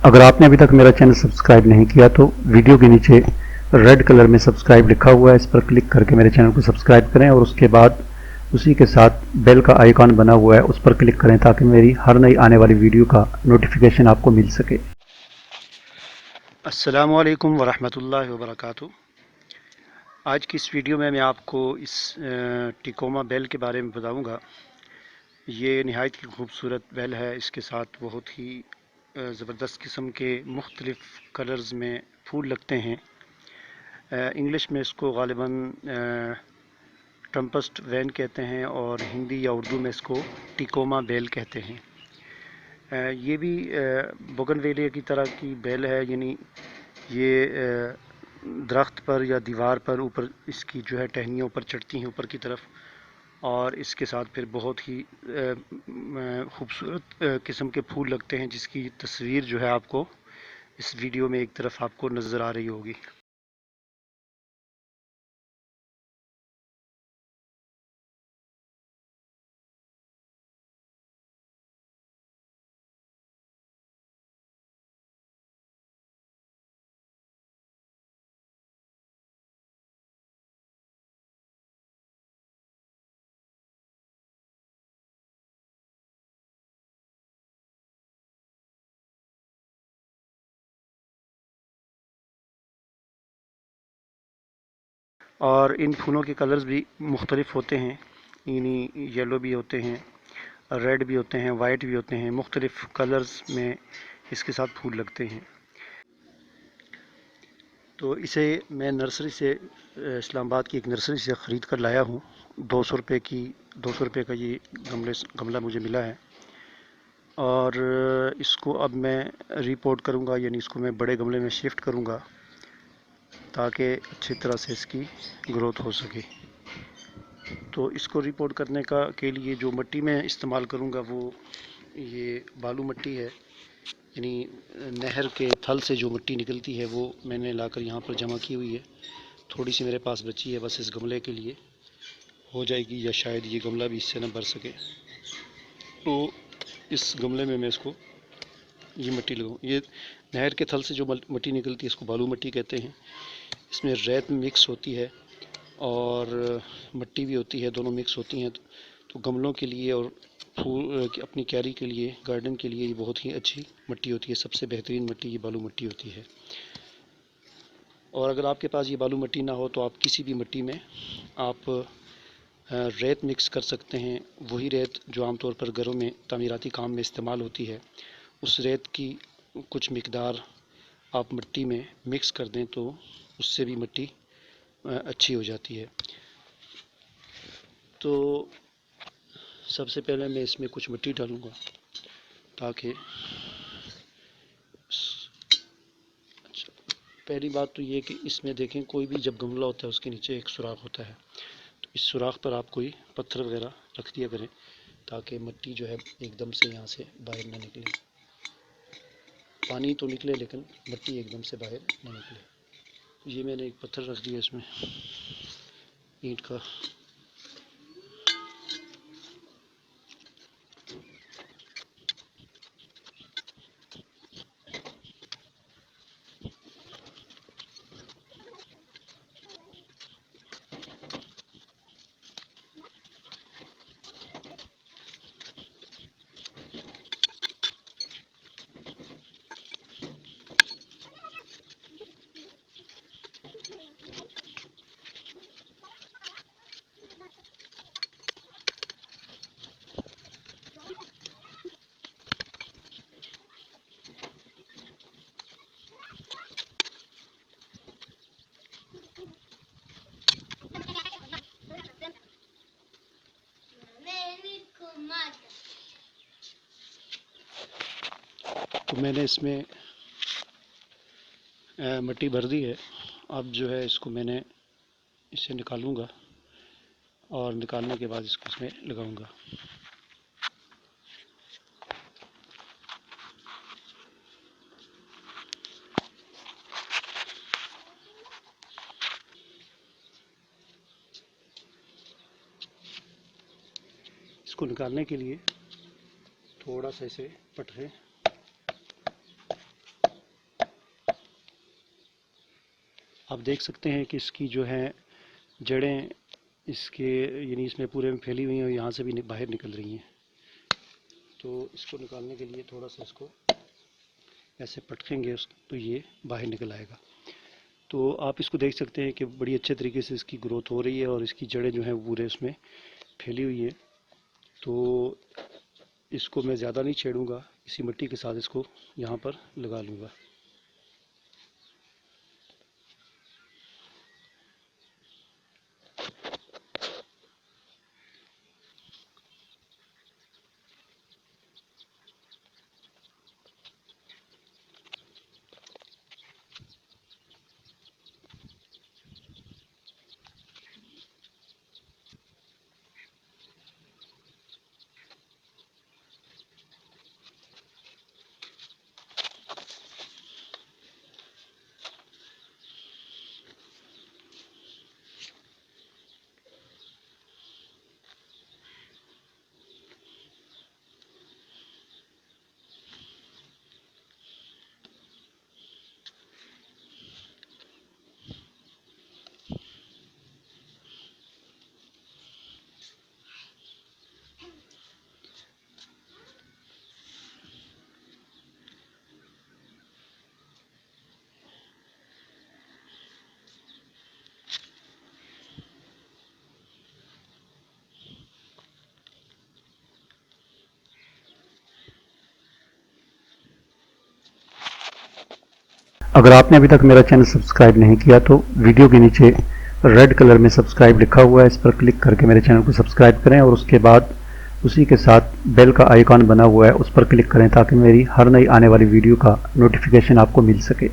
अगर आपने अभी तक मेरा चैनल सब्सक्राइब नहीं किया तो वीडियो के नीचे रेड कलर में सब्सक्राइब लिखा हुआ है, इस पर क्लिक करके मेरे चैनल को सब्सक्राइब करें और उसके बाद उसी के साथ बेल का आइकॉन बना हुआ है उस पर क्लिक करें ताकि मेरी हर नई आने वाली वीडियो का नोटिफिकेशन आपको मिल सके। अस्सलामु अलैकुम वरहमतुल्लाहि वबरकातुहू। आज की इस वीडियो में मैं आपको इस टिकोमा बेल के बारे में बताऊंगा। ये नहायत ही खूबसूरत बेल है। इसके साथ बहुत ही ज़बरदस्त किस्म के मुख्तलिफ़ कलर्स में फूल लगते हैं। इंग्लिश में इसको ग़ालिबन ट्रम्पस्ट वैन कहते हैं और हिंदी या उर्दू में इसको टिकोमा बेल कहते हैं। ये भी बोगनवेलिया की तरह की बेल है, यानी ये दरख्त पर या दीवार पर ऊपर इसकी जो है टहनियाँ ऊपर चढ़ती हैं ऊपर की तरफ, और इसके साथ फिर बहुत ही खूबसूरत किस्म के फूल लगते हैं, जिसकी तस्वीर जो है आपको इस वीडियो में एक तरफ आपको नज़र आ रही होगी। और इन फूलों के कलर्स भी मुख्तलिफ़ होते हैं, यानी येलो भी होते हैं, रेड भी होते हैं, वाइट भी होते हैं। मुख्तलिफ़ कलर्स में इसके साथ फूल लगते हैं। तो इसे मैं नर्सरी से इस्लामाबाद की एक नर्सरी से ख़रीद कर लाया हूँ। 200 रुपये का ये गमला मुझे मिला है। और इसको अब मैं रीपोर्ट करूँगा, यानी इसको मैं बड़े गमले में शिफ्ट करूँगा ताकि अच्छी तरह से इसकी ग्रोथ हो सके। तो इसको रीपोर्ट करने के लिए जो मिट्टी मैं इस्तेमाल करूँगा वो ये बालू मिट्टी है, यानी नहर के थल से जो मिट्टी निकलती है वो मैंने लाकर यहाँ पर जमा की हुई है। थोड़ी सी मेरे पास बची है, बस इस गमले के लिए हो जाएगी, या शायद ये गमला भी इससे न भर सके। तो इस गमले में मैं इसको ये मिट्टी लगाऊँ। ये नहर के थल से जो मिट्टी निकलती है इसको बालू मिट्टी कहते हैं। इसमें रेत मिक्स होती है और मिट्टी भी होती है, दोनों मिक्स होती हैं। तो गमलों के लिए और फूल अपनी क्यारी के लिए, गार्डन के लिए ये बहुत ही अच्छी मिट्टी होती है। सबसे बेहतरीन मिट्टी ये बालू मिट्टी होती है। और अगर आपके पास ये बालू मिट्टी ना हो तो आप किसी भी मिट्टी में आप रेत मिक्स कर सकते हैं। वही रेत जो आमतौर पर घरों में तामीराती काम में इस्तेमाल होती है, उस रेत की कुछ मिकदार आप मिट्टी में मिक्स कर दें तो उससे भी मिट्टी अच्छी हो जाती है। तो सबसे पहले मैं इसमें कुछ मिट्टी डालूँगा ताकि अच्छा, पहली बात तो ये कि इसमें देखें, कोई भी जब गमला होता है उसके नीचे एक सुराख होता है, तो इस सुराख पर आप कोई पत्थर वगैरह रख दिया करें ताकि मिट्टी जो है एकदम से यहाँ से बाहर ना निकले। पानी तो निकले लेकिन मिट्टी एकदम से बाहर ना निकले। ये मैंने एक पत्थर रख दिया इसमें, ईंट का। तो मैंने इसमें मिट्टी भर दी है। अब जो है इसको मैंने इसे निकालूंगा और निकालने के बाद इसको इसमें लगाऊंगा। इसको निकालने के लिए थोड़ा सा इसे पटके आप देख सकते हैं कि इसकी जो है जड़ें इसके यानी इसमें पूरे में फैली हुई हैं और यहाँ से भी बाहर निकल रही हैं। तो इसको निकालने के लिए थोड़ा सा इसको ऐसे पटकेंगे तो ये बाहर निकल आएगा। तो आप इसको देख सकते हैं कि बड़ी अच्छे तरीके से इसकी ग्रोथ हो रही है और इसकी जड़ें जो हैं पूरे उसमें फैली हुई हैं। तो इसको मैं ज़्यादा नहीं छेड़ूंगा, इसी मिट्टी के साथ इसको यहाँ पर लगा लूँगा। अगर आपने अभी तक मेरा चैनल सब्सक्राइब नहीं किया तो वीडियो के नीचे रेड कलर में सब्सक्राइब लिखा हुआ है, इस पर क्लिक करके मेरे चैनल को सब्सक्राइब करें और उसके बाद उसी के साथ बेल का आइकॉन बना हुआ है उस पर क्लिक करें ताकि मेरी हर नई आने वाली वीडियो का नोटिफिकेशन आपको मिल सके।